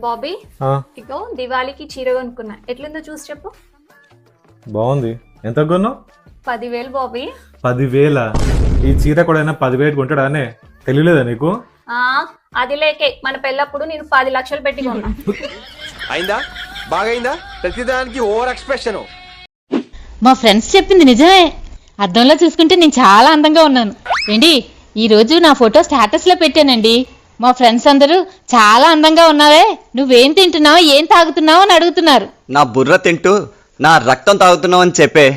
బాబీ ఇగో దివాళీకి చీర కొనుక్కున్నా, ఎట్లుందో చూసి చెప్పు. బాగుంది. ఎంత కొన్నావు? 10,000 బాబీ. 10,000? ఈ చీర కూడా 10,000 కొంటాడానే? తెలియలేదా నీకు? అది లేకే మన పెళ్ళప్పుడు నేను 10 లక్షలు పెట్టి కొన్నా. అయిందా? బాగైందా? ప్రతిదానికి ఓవర్ ఎక్స్ప్రెషన్. మా ఫ్రెండ్స్ చెప్పింది నిజమే. అద్దంలో చూసుకుంటే నేను చాలా అందంగా ఉన్నాను. ఏంటి ఈ రోజు నా ఫోటో స్టేటస్ లో పెట్టానండి. మా ఫ్రెండ్స్ అందరూ చాలా అందంగా ఉన్నావే, నువ్వేం తింటున్నావు, ఏం తాగుతున్నావు అని అడుగుతున్నారు. నా బుర్ర తింటూ నా రక్తం తాగుతున్నావు అని చెప్పే.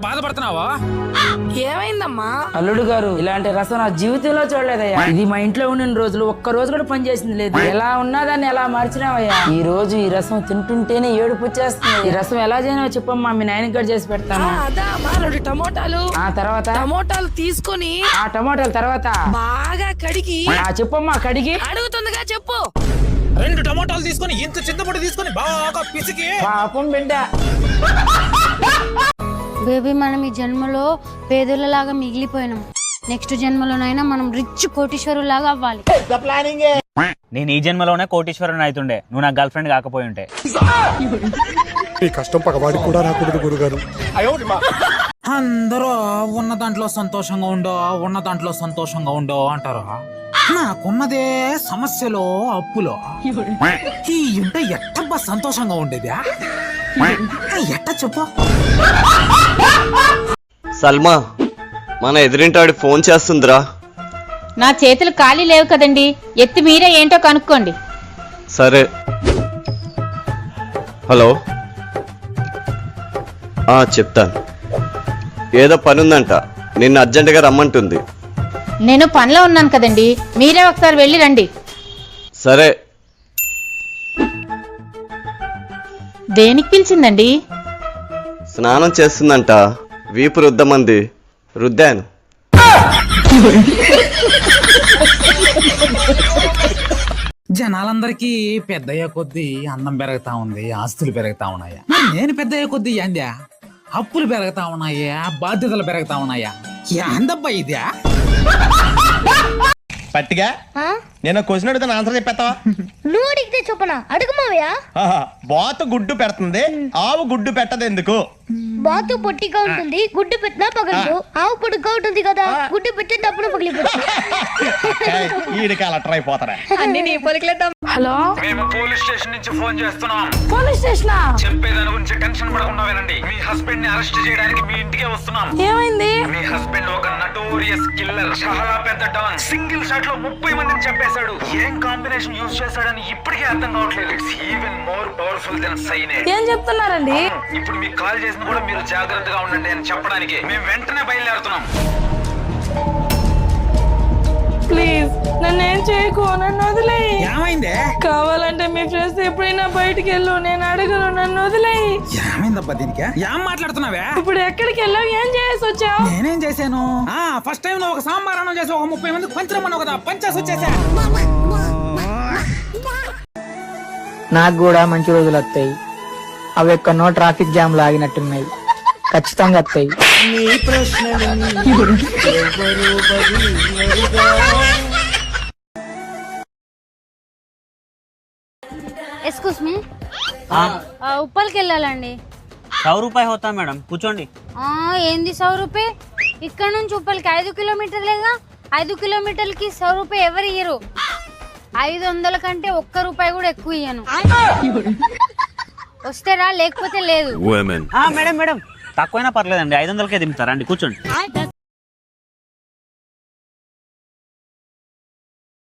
బాధపడుతున్నావా? ఏమైందమ్మా? అల్లుడు గారు, ఇలాంటి రసం నా జీవితంలో చూడలేదయ్యా. ఇది మా ఇంట్లో ఉన్న రోజులు ఒక్క రోజు కూడా పని చేసింది లేదు. ఎలా ఉన్నదాన్ని ఎలా మార్చినావయ్యా. ఈ రోజు ఈ రసం తింటుంటేనే ఏడుపు వచ్చేస్తుంది. ఈ రసం ఎలా చేయనో చెప్పమ్మా, మీ నాయనకి కూడా చేసి పెడతాను. టమోటాలు ఆ తర్వాత టమోటాలు తీసుకొని ఆ టమోటాలు తర్వాత బాగా కడిగి చెప్పమ్మా. కడిగి అడుగుతుందిగా చెప్పు. 2 టమోటాలు తీసుకొని ఇంత చింతపొడి తీసుకొని బాగా పిసికి. పాపం బిడ్డ. బేబీ, మనం ఈ జన్మలో పేదలలాగా మిగిలిపోయినాం. నెక్స్ట్ జన్మలోనైనా మనం రిచ్ కోటీశ్వరులాగా అవ్వాలి. నేను ఈ జన్మలోనే కోటీశ్వరుని అవుతుండే, నువ్వు నా గర్ల్ ఫ్రెండ్ కాకపోయి ఉంటే. ఈ కష్టం పగవాడికి కూడా రాకూడదు గురుగారు. అందరూ ఉన్న దాంట్లో సంతోషంగా ఉండో అంటారు. నాకున్నదే సమస్యలో అప్పులో. ఈ ఉంటే ఎట్టబ్బా సంతోషంగా ఉండేదా? ఎట్ట చెప్పు. సల్మా, మన ఎదురింటాడి ఫోన్ చేస్తుందిరా. నా చేతులు ఖాళీ లేవు కదండి, ఎత్తి మీరే ఏంటో కనుక్కోండి. సరే. హలో, చెప్తాను. ఏదో పని ఉందంట, నిన్ను అర్జెంటుగా రమ్మంటుంది. నేను పనిలో ఉన్నాను కదండి, మీరే ఒకసారి వెళ్ళి రండి. సరే. దేనికి పిలిచిందండి? స్నానం చేస్తుందంట, వీపు రుద్దమంది, రుద్దాను. జనాలందరికీ పెద్దయ్యే కొద్దీ అందం పెరుగుతా ఉంది, ఆస్తులు పెరుగుతా ఉన్నాయా? నేను పెద్దయ్యే కొద్దీ ఏందా అప్పులు పెరుగుతా ఉన్నాయా, బాధ్యతలు పెరుగుతా ఉన్నాయా? ఏందబ్బా ఇదా? పట్టిగా నేను క్వశ్చన్ అడుగుతాను, ఆన్సర్ చెప్పేస్తావా? నువ్వు అడిగితే చెప్పనా? అడుగుమావయ్యా. బాతు గుడ్డు పెడుతుంది, ఆవు గుడ్డు పెట్టదు ఎందుకు? బాతు పొట్టిగా ఉంటుంది, గుడ్డు పెట్టినా పగలదు. ఆవు పొడుగ్గా ఉంటుంది కదా, గుడ్డు పెట్టేటప్పుడు పగిలిపోతుంది. ఈడికి అలా ట్రై పోతారా? అన్ని నీ పొలికలేద్దాం. హలో, మేము పోలీస్ స్టేషన్ నుంచి ఫోన్ చేస్తున్నాం. Police station? చెప్పేదాని గురించి టెన్షన్ పడకుండా వినండి. మీ హస్బెండ్ ని అరెస్ట్ చేయడానికి మీ ఇంటికే వస్తున్నాం. ఏమైంది? మీ హస్బెండ్ ఒక నటోరియస్ కిల్లర్, చాలా పెద్ద డాన్. సింగిల్ షాట్ లో 30 మందిని చంపేశాడు. ఏం కాంబినేషన్ యూజ్ చేశాడని ఇప్పటికే అర్థం కావట్లేదు. It's even more powerful than cyanide. ఏం చెప్తున్నారండి? ఇప్పుడు మీకు కాల్ చేసిన కూడా మీరు జాగ్రత్తగా ఉండండి అని చెప్పడానికి మేము వెంటనే బయలుదేరుతున్నాం. ప్లీజ్ నన్ను ఏం చేయకు, నన్ను వదిలేయి. ఏమైందే? కావాలంటే మీ ఫ్రెండ్స్ ఎప్పుడైనా బయటికి వెళ్ళు, నేను అడగను, నన్ను వదిలేయి. ఏమైందబ్బా దీనికి? ఏం మాట్లాడుతున్నావే? ఇప్పుడు ఎక్కడికి వెళ్ళావు, ఏం చేసి వచ్చావు? నేనేం చేశాను? ఫస్ట్ టైం నువ్వు ఒక సాంబార్ అన్నం చేసి ఒక 30 మందికి పంచమన్నావు కదా, పంచేసి వచ్చేసా. నాకు కూడా మంచి రోజులు వస్తాయి. అవి ఎక్కడనో ట్రాఫిక్ జామ్ లాగినట్టున్నాయి, ఖచ్చితంగా వస్తాయి. ఎక్స్క్యూజ్ మీ, ఉప్పల్కి వెళ్ళాలండి. 100 రూపాయ అవుతా మేడం, కూర్చోండి. ఏంది 100 రూపాయ? ఇక్కడ నుంచి ఉప్పల్కి 5 కిలోమీటర్లేగా. 5 కిలోమీటర్లకి 100 రూపాయ ఎవరు ఇయ్యరు. 500 కంటే 1 రూపాయి కూడా ఎక్కువ ఇయ్యను. వస్తేరా, లేకపోతే లేదు. మేడం తక్కువైనా పర్లేదండి, 500కే దింపుతారా అండి, కూర్చోండి.